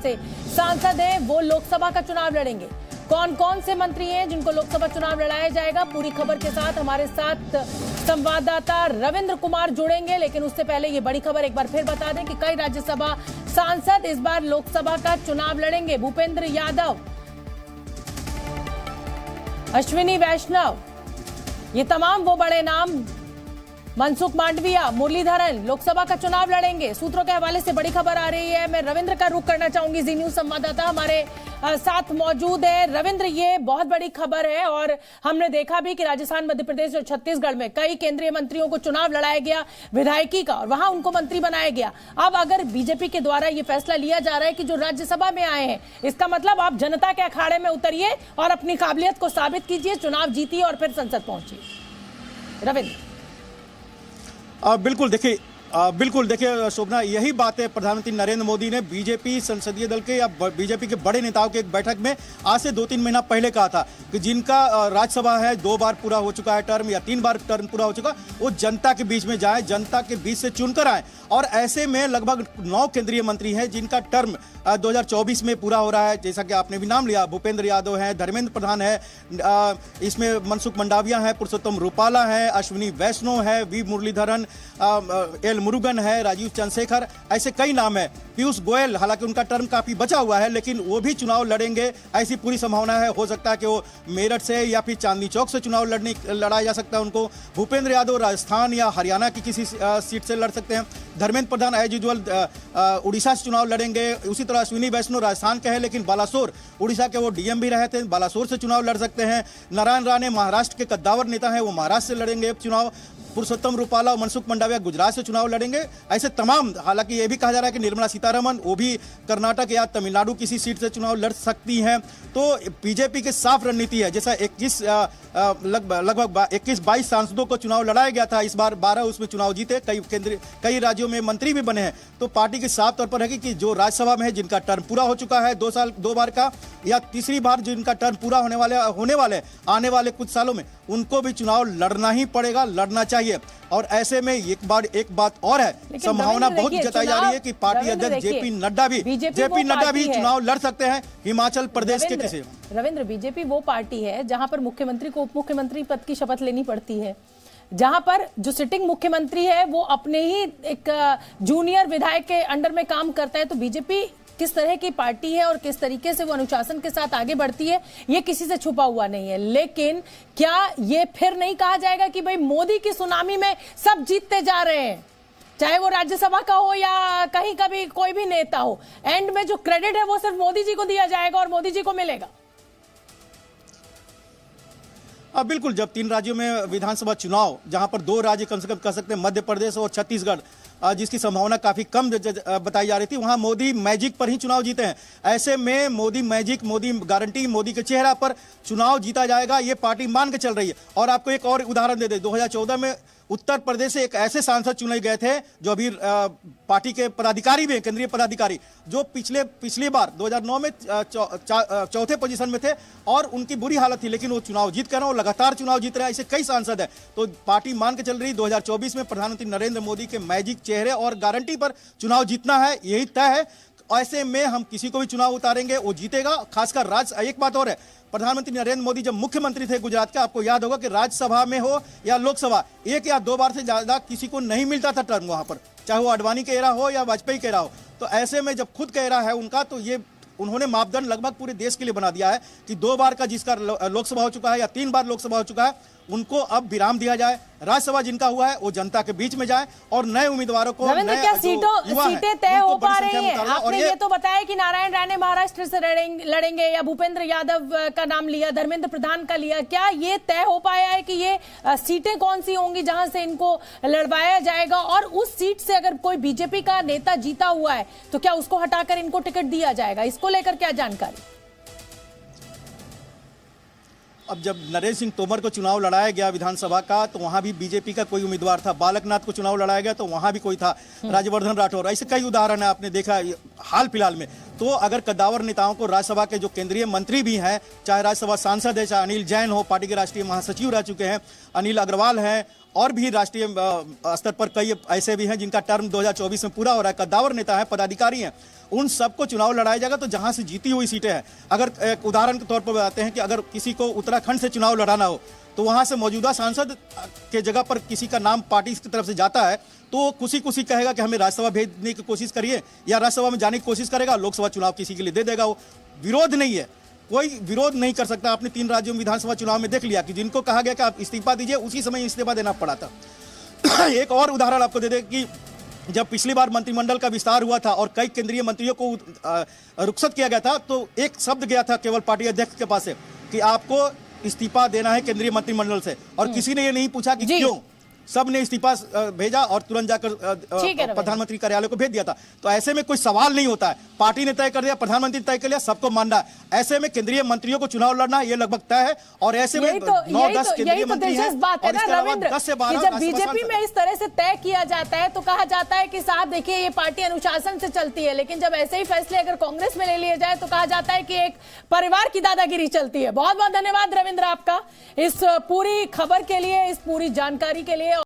से सांसद हैं वो लोकसभा का चुनाव लड़ेंगे। कौन कौन से मंत्री हैं जिनको लोकसभा चुनाव लड़ाया जाएगा, पूरी खबर के साथ हमारे साथ संवाददाता रविंद्र कुमार जुड़ेंगे। लेकिन उससे पहले ये बड़ी खबर एक बार फिर बता दें कि कई राज्यसभा सांसद इस बार लोकसभा का चुनाव लड़ेंगे। भूपेंद्र यादव, अश्विनी वैष्णव, ये तमाम वो बड़े नाम, मनसुख मांडविया, मुरलीधरन लोकसभा का चुनाव लड़ेंगे। सूत्रों के हवाले से बड़ी खबर आ रही है। मैं रविंद्र का रुख करना चाहूंगी, जी न्यूज संवाददाता हमारे साथ मौजूद है। रविंद्र, ये बहुत बड़ी खबर है और हमने देखा भी कि राजस्थान, मध्य प्रदेश और छत्तीसगढ़ में कई केंद्रीय मंत्रियों को चुनाव लड़ाया गया विधायकी का और वहां उनको मंत्री बनाया गया। अब अगर बीजेपी के द्वारा ये फैसला लिया जा रहा है कि जो राज्यसभा में आए हैं, इसका मतलब आप जनता के अखाड़े में उतरिए और अपनी काबिलियत को साबित कीजिए, चुनाव जीतिए और फिर संसद पहुंचिए। रविंद्र, बिल्कुल देखिए शोभना, यही बात है। प्रधानमंत्री नरेंद्र मोदी ने बीजेपी संसदीय दल के या बीजेपी के बड़े नेताओं की एक बैठक में आज से 2-3 महीना पहले कहा था कि जिनका राज्यसभा है 2 बार पूरा हो चुका है टर्म या 3 बार टर्म पूरा हो चुका, वो जनता के बीच में जाए, जनता के बीच से चुनकर आए। और ऐसे में लगभग 9 केंद्रीय मंत्री हैं जिनका टर्म 2024 में पूरा हो रहा है। जैसा कि आपने भी नाम लिया, भूपेंद्र यादव है, धर्मेंद्र प्रधान है, इसमें मनसुख मंडाविया है, पुरुषोत्तम रूपाला है, अश्विनी वैष्णव है, वी मुरलीधरन, एल मुरुगन है, राजीव चंद्रशेखर, ऐसे कई नाम है। पीयूष गोयल, हालांकि उनका टर्म काफी बचा हुआ है लेकिन वो भी चुनाव लड़ेंगे, ऐसी पूरी संभावना है। हो सकता है कि वो मेरठ से या फिर चांदनी चौक से चुनाव लड़ाया जा सकता है उनको। भूपेंद्र यादव राजस्थान या हरियाणा की किसी सीट से लड़ सकते हैं। धर्मेंद्र प्रधान एज यूजुअल उड़ीसा से चुनाव लड़ेंगे। उसी तरह अश्विनी वैष्णव राजस्थान के हैं लेकिन बालासोर, उड़ीसा के वो डीएम भी रहे थे, बालासोर से चुनाव लड़ सकते हैं। नारायण राणे महाराष्ट्र के कद्दावर नेता हैं, वो महाराष्ट्र से लड़ेंगे चुनाव। पुरुषोत्तम रूपाला और मनसुख मंडाविया गुजरात से चुनाव लड़ेंगे। ऐसे तमाम, हालांकि ये भी कहा जा रहा है कि निर्मला सीतारमण वो भी कर्नाटक या तमिलनाडु किसी सीट से चुनाव लड़ सकती हैं। तो बीजेपी की साफ रणनीति है। जैसा 21-22 सांसदों को चुनाव लड़ाया गया था, इस बार 12 उसमें चुनाव जीते, कई राज्यों में मंत्री भी बने हैं। तो पार्टी की साफ तौर पर है कि जो राज्यसभा में है जिनका टर्म पूरा हो चुका है 2 बार का, या तीसरी बार जिनका टर्म पूरा होने वाले आने वाले कुछ सालों में, उनको भी चुनाव लड़ना ही पड़ेगा, लड़ना चाहिए। और ऐसे में एक बात और है, संभावना बहुत जताई जा रही है कि पार्टी अध्यक्ष जेपी नड्डा भी चुनाव लड़ सकते हैं हिमाचल प्रदेश के किसी। रविंद्र, बीजेपी वो पार्टी है जहां पर मुख्यमंत्री को उप मुख्यमंत्री पद की शपथ लेनी पड़ती है, जहां पर जो सिटिंग मुख्यमंत्री है वो अपने ही एक जूनियर विधायक के अंडर में काम करता है। तो बीजेपी किस तरह की पार्टी है और किस तरीके से वो अनुशासन के साथ आगे बढ़ती है, ये किसी से छुपा हुआ नहीं है। लेकिन क्या ये फिर नहीं कहा जाएगा कि भाई मोदी की सुनामी में सब जीतते जा रहे हैं, चाहे वो राज्यसभा का हो या कहीं का भी कोई भी नेता हो, एंड में जो क्रेडिट है वो सिर्फ मोदी जी को दिया जाएगा और मोदी जी को मिलेगा? बिल्कुल, जब 3 राज्यों में विधानसभा चुनाव, जहां पर 2 राज्य कम से कम कह सकते हैं, मध्य प्रदेश और छत्तीसगढ़, जिसकी संभावना काफी कम बताई जा रही थी, वहां मोदी मैजिक पर ही चुनाव जीते हैं। ऐसे में मोदी मैजिक, मोदी गारंटी, मोदी के चेहरा पर चुनाव जीता जाएगा, ये पार्टी मान के चल रही है। और आपको एक और उदाहरण दे दें, 2014 में उत्तर प्रदेश से एक ऐसे सांसद चुने गए थे जो अभी पार्टी के पदाधिकारी भी हैं, केंद्रीय पदाधिकारी, जो पिछली बार 2009 में चौथे पोजीशन में थे और उनकी बुरी हालत थी, लेकिन वो चुनाव जीत कर, वो लगातार चुनाव जीत रहे हैं। ऐसे कई सांसद हैं। तो पार्टी मान के चल रही 2024 में प्रधानमंत्री नरेंद्र मोदी के मैजिक चेहरे और गारंटी पर चुनाव जीतना है, यही तय है। ऐसे में हम किसी को भी चुनाव उतारेंगे, वो जीतेगा। खासकर एक बात और है, प्रधानमंत्री नरेंद्र मोदी जब मुख्यमंत्री थे गुजरात के, आपको याद होगा कि राज्यसभा में हो या लोकसभा, 1 या 2 बार से ज्यादा किसी को नहीं मिलता था टर्म वहां पर, चाहे वो अडवाणी का एरा हो या वाजपेयी का एरा हो। तो ऐसे में जब खुद का एरा है उनका, तो ये उन्होंने मापदंड लगभग पूरे देश के लिए बना दिया है कि 2 बार का जिसका लोकसभा हो चुका है या 3 बार लोकसभा हो चुका है, उनको अब विराम दिया जाए। राज्यसभा जिनका हुआ है वो जनता के बीच में जाए और नए उम्मीदवारों को, रविंद्र, क्या सीटें तय हो पा रही हैं? आपने ये तो बताया कि नारायण राणे महाराष्ट्र से लड़ेंगे या भूपेंद्र यादव का नाम लिया, धर्मेंद्र प्रधान का लिया, क्या ये तय हो पाया है कि ये सीटें कौन सी होंगी जहां से इनको लड़वाया जाएगा? और उस सीट से अगर कोई बीजेपी का नेता जीता हुआ है तो क्या उसको हटाकर इनको टिकट दिया जाएगा? इसको लेकर क्या जानकारी? अब जब नरेंद्र सिंह तोमर को चुनाव लड़ाया गया विधानसभा का, तो वहां भी बीजेपी का कोई उम्मीदवार था। बालकनाथ को चुनाव लड़ाया गया तो वहां भी कोई था, राज्यवर्धन राठौर। ऐसे कई उदाहरण है, आपने देखा हाल फिलहाल में। तो अगर कद्दावर नेताओं को राज्यसभा के जो केंद्रीय मंत्री भी हैं, चाहे राज्यसभा सांसद है, चाहे अनिल जैन हो, पार्टी के राष्ट्रीय महासचिव रह चुके हैं, अनिल अग्रवाल हैं, और भी राष्ट्रीय स्तर पर कई ऐसे भी हैं जिनका टर्म 2024 में पूरा हो रहा है, कद्दावर नेता है, पदाधिकारी हैं, उन सबको चुनाव लड़ाया जाएगा। तो जहां से जीती हुई सीटें हैं, अगर एक उदाहरण के तौर पर बताते हैं कि अगर किसी को उत्तराखंड से चुनाव लड़ाना हो तो वहां से मौजूदा सांसद के जगह पर किसी का नाम पार्टी की तरफ से जाता है तो खुशी खुशी कहेगा कि हमें राज्यसभा भेजने की कोशिश करिए, या राज्यसभा में जाने की कोशिश करेगा, लोकसभा चुनाव किसी के लिए दे देगा। वो विरोध नहीं है, कोई विरोध नहीं कर सकता। आपने 3 राज्यों में विधानसभा चुनाव में देख लिया कि जिनको कहा गया कि आप इस्तीफा दीजिए, उसी समय इस्तीफा देना पड़ा था। एक और उदाहरण आपको दे दें कि जब पिछली बार मंत्रिमंडल का विस्तार हुआ था और कई केंद्रीय मंत्रियों को रुखसत किया गया था, तो एक शब्द गया था केवल पार्टी अध्यक्ष के पास से कि आपको इस्तीफा देना है केंद्रीय मंत्रिमंडल से, और किसी ने ये नहीं पूछा कि क्यों। सब ने इस्तीफा भेजा और तुरंत जाकर प्रधानमंत्री कार्यालय को भेज दिया था। तो ऐसे में कोई सवाल नहीं होता है, पार्टी ने तय कर दिया, प्रधानमंत्री तय कर लिया, सबको मानना है। ऐसे में केंद्रीय मंत्रियों को चुनाव लड़ना ये लगभग तय है। और ऐसे में 9-10 केंद्रीय मंत्री हैं और इसके अलावा 10 से 12 जब बीजेपी में इस तरह से तय किया जाता है तो कहा जाता है कि साहब देखिए ये पार्टी अनुशासन से चलती है, लेकिन जब ऐसे ही फैसले अगर कांग्रेस में ले लिए जाए तो कहा जाता है कि एक परिवार की दादागिरी चलती है। बहुत बहुत धन्यवाद रविंद्र आपका इस पूरी खबर के लिए, इस पूरी जानकारी के लिए।